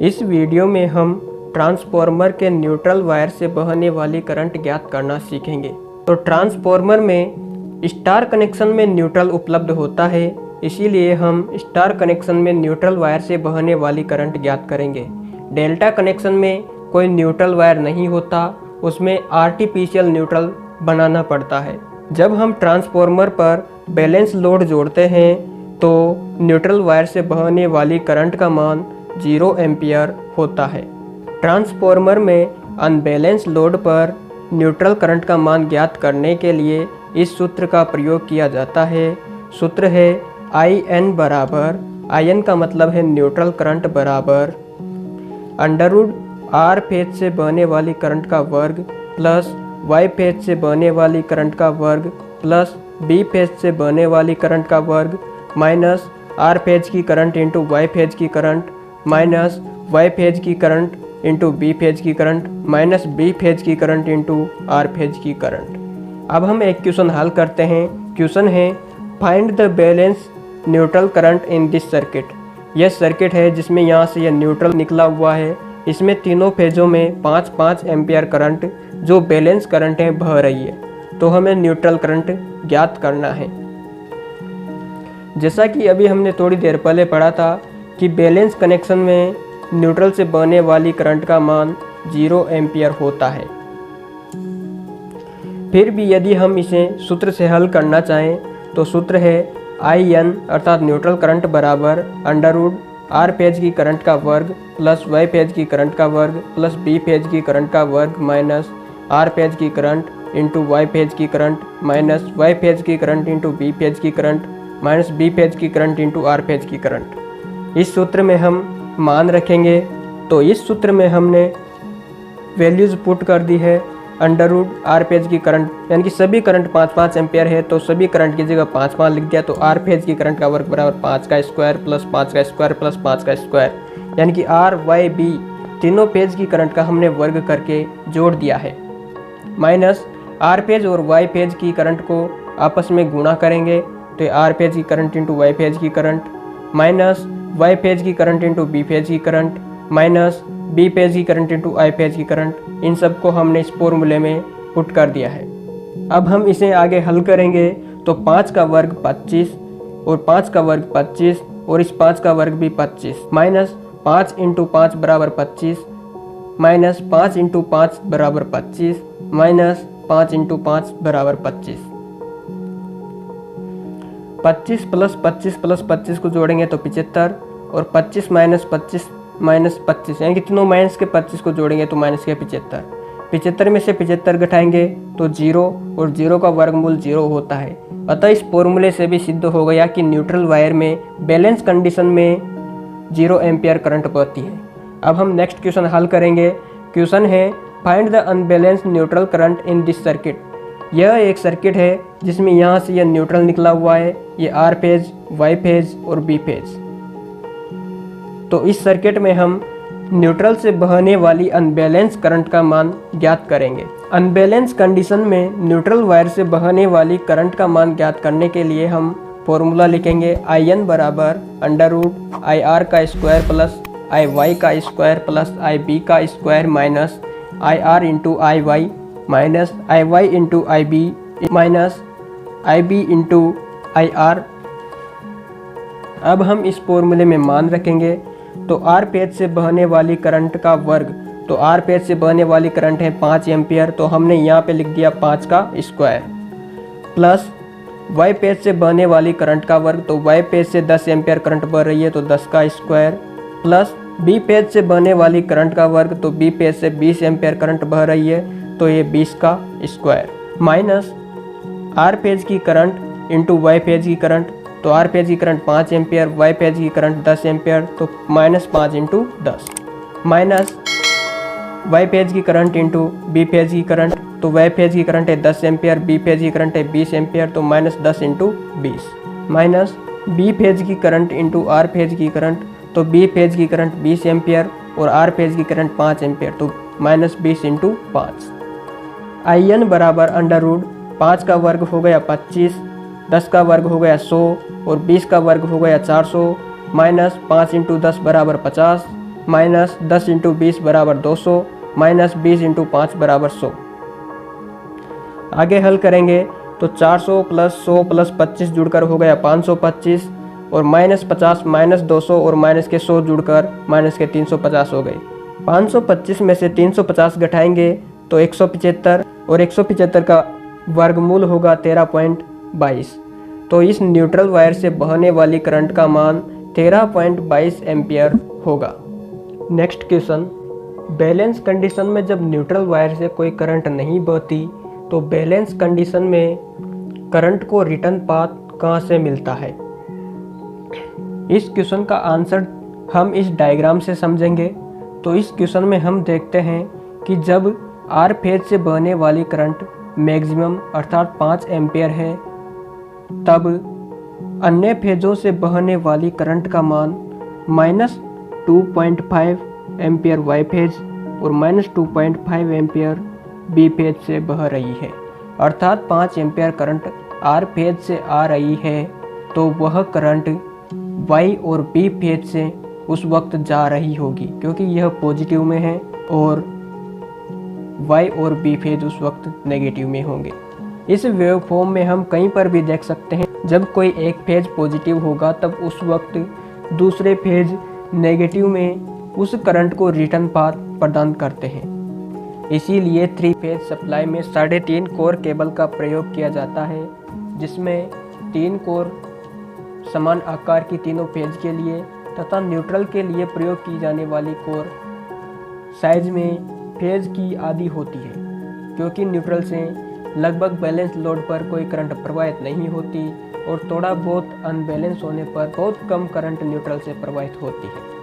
इस वीडियो में हम ट्रांसफार्मर के न्यूट्रल वायर से बहने वाली करंट ज्ञात करना सीखेंगे। तो ट्रांसफार्मर में स्टार कनेक्शन में न्यूट्रल उपलब्ध होता है, इसीलिए हम स्टार कनेक्शन में न्यूट्रल वायर से बहने वाली करंट ज्ञात करेंगे। डेल्टा कनेक्शन में कोई न्यूट्रल वायर नहीं होता, उसमें आर्टिफिशियल न्यूट्रल बनाना पड़ता है। जब हम ट्रांसफार्मर पर बैलेंस लोड जोड़ते हैं तो न्यूट्रल वायर से बहने वाली करंट का मान 0 एम्पियर होता है। ट्रांसफार्मर में अनबैलेंस लोड पर न्यूट्रल करंट का मान ज्ञात करने के लिए इस सूत्र का प्रयोग किया जाता है। सूत्र है IN बराबर, IN का मतलब है न्यूट्रल करंट बराबर √R फेज से बहने वाली करंट का वर्ग प्लस Y फेज से बहने वाली करंट का वर्ग प्लस B फेज से बहने वाली करंट का वर्ग माइनस R फेज की करंट इंटू Y फेज की करंट माइनस Y फेज की करंट इंटू B फेज की करंट माइनस B फेज की करंट इंटू R फेज की करंट। अब हम एक क्वेश्चन हल करते हैं। क्वेश्चन है find the balance neutral current in this circuit. यह सर्किट है जिसमें यहाँ से यह न्यूट्रल निकला हुआ है। इसमें तीनों फेजों में 5-5 एम्पियर करंट जो बैलेंस करंट है बह रही है। तो हमें न्यूट्रल करंट ज्ञात करना है। जैसा कि अभी हमने थोड़ी देर पहले पढ़ा था कि बैलेंस कनेक्शन में न्यूट्रल से बहने वाली करंट का मान 0 एम्पियर होता है। फिर भी यदि हम इसे सूत्र से हल करना चाहें तो सूत्र है IN अर्थात न्यूट्रल करंट बराबर √R फेज की करंट का वर्ग प्लस Y फेज की करंट का वर्ग प्लस B फेज की करंट का वर्ग माइनस R फेज की करंट इंटू Y फेज की करंट माइनस Y फेज की करंट इंटू B फेज की करंट माइनस B फेज की करंट इंटू R फेज की करंट। इस सूत्र में हम मान रखेंगे। तो इस सूत्र में हमने वैल्यूज़ पुट कर दी है। √R फेज की करंट यानी कि सभी करंट 5-5 एम्पियर है, तो सभी करंट की जगह 5-5 लिख दिया। तो R फेज की करंट का वर्ग बराबर 5 का स्क्वायर प्लस 5 का स्क्वायर प्लस 5 का स्क्वायर, यानी कि R Y B तीनों फेज की करंट का हमने वर्ग करके जोड़ दिया है। माइनस R फेज और Y फेज की करंट को आपस में गुणा करेंगे तो R फेज की करंट इंटू Y फेज की करंट माइनस Y फेज की करंट इंटू B फेज की करंट माइनस B फेज की करंट इंटू I फेज की करंट। इन सब को हमने इस फॉर्मूले में पुट कर दिया है। अब हम इसे आगे हल करेंगे तो 5 का वर्ग 25 और 5 का वर्ग 25 और इस 5 का वर्ग भी 25 माइनस 5 इंटू 5 बराबर 25 माइनस 5 इंटू 5 बराबर 25 माइनस 5 इंटू 5 बराबर 25। 25 प्लस 25 प्लस 25 को जोड़ेंगे तो 75 और 25 माइनस 25 माइनस 25 यानी कि तीनों माइनस के 25 को जोड़ेंगे तो माइनस के 75। 75 में से 75 घटाएंगे तो 0 और 0 का वर्गमूल 0 होता है। अतः इस फॉर्मूले से भी सिद्ध हो गया कि न्यूट्रल वायर में बैलेंस कंडीशन में 0 एम्पियर करंट बहती है। अब हम नेक्स्ट क्वेश्चन हल करेंगे। क्वेश्चन है find the unbalanced neutral current in this circuit. यह एक सर्किट है जिसमें यहाँ से यह न्यूट्रल निकला हुआ है, ये R फेज, Y फेज और B फेज। तो इस सर्किट में हम न्यूट्रल से बहने वाली अनबैलेंस करंट का मान ज्ञात करेंगे। अनबैलेंस कंडीशन में न्यूट्रल वायर से बहने वाली करंट का मान ज्ञात करने के लिए हम फॉर्मूला लिखेंगे IN बराबर √IR का स्क्वायर प्लस IY का स्क्वायर प्लस IB का square minus IR into IY minus IY into IB minus IB into IR। अब हम इस फॉर्मूले में मान रखेंगे तो R फेज से बहने वाली करंट का वर्ग, तो R फेज से बहने वाली करंट है 5 एम्पियर, तो हमने यहाँ पे लिख दिया 5 का स्क्वायर प्लस Y फेज से बहने वाली करंट का वर्ग, तो Y फेज से 10 एम्पियर करंट बह रही है तो 10 का स्क्वायर प्लस B फेज से बहने वाली करंट का वर्ग, तो B फेज से 20 एम्पियर करंट बह रही है तो ये 20 का स्क्वायर माइनस R फेज की करंट इंटू Y फेज की करंट, तो R फेज की करंट 5 एम्पियर, Y फेज की करंट 10 एम्पियर, तो minus 5 into 10 minus Y phase की करंट इंटू B फेज की करंट, तो Y फेज की करंट है 10 एम्पियर, B फेज की करंट है 20 एम्पियर, तो minus 10 into 20 minus B phase की करंट इंटू R फेज की करंट, तो B फेज की करंट 20 एम्पियर और R फेज की करंट 5 एम्पियर, तो माइनस 20 इंटू 5। IN बराबर √5 का वर्ग हो गया 25, 10 का वर्ग हो गया 100 और 20 का वर्ग हो गया 400 माइनस 5 इंटू 10 बराबर 50 माइनस 10 इंटू 20 बराबर 200 माइनस 20 इंटू 5 बराबर 100। आगे हल करेंगे तो 400 प्लस 100 प्लस 25 जुड़कर हो गया 525 और माइनस 50 माइनस 200 और माइनस के 100 जुड़कर माइनस के 350 हो गए। 525 में से 350 घटाएंगे तो 175 और 175 का वर्गमूल होगा 13.22। तो इस न्यूट्रल वायर से बहने वाली करंट का मान 13.22 एम्पियर होगा। नेक्स्ट क्वेश्चन, बैलेंस कंडीशन में जब न्यूट्रल वायर से कोई करंट नहीं बहती तो बैलेंस कंडीशन में करंट को रिटर्न पाथ कहाँ से मिलता है। इस क्वेश्चन का आंसर हम इस डायग्राम से समझेंगे। तो इस क्वेश्चन में हम देखते हैं कि जब आर फेज से बहने वाली करंट मैक्सिमम अर्थात 5 एम्पियर है, तब अन्य फेजों से बहने वाली करंट का मान -2.5 एम्पियर वाई फेज और -2.5 एम्पियर बी फेज से बह रही है। अर्थात 5 एम्पियर करंट आर फेज से आ रही है तो वह करंट वाई और बी फेज से उस वक्त जा रही होगी, क्योंकि यह पॉजिटिव में है और वाई और बी फेज उस वक्त नेगेटिव में होंगे। इस वेव फॉर्म में हम कहीं पर भी देख सकते हैं, जब कोई एक फेज पॉजिटिव होगा तब उस वक्त दूसरे फेज नेगेटिव में उस करंट को रिटर्न पाथ प्रदान करते हैं। इसीलिए 3 फेज सप्लाई में 3.5 कोर केबल का प्रयोग किया जाता है, जिसमें 3 कोर समान आकार की तीनों फेज के लिए तथा न्यूट्रल के लिए प्रयोग की जाने वाली कोर साइज में फेज की आधी होती है, क्योंकि न्यूट्रल से लगभग बैलेंस लोड पर कोई करंट प्रवाहित नहीं होती और थोड़ा बहुत अनबैलेंस होने पर बहुत कम करंट न्यूट्रल से प्रवाहित होती है।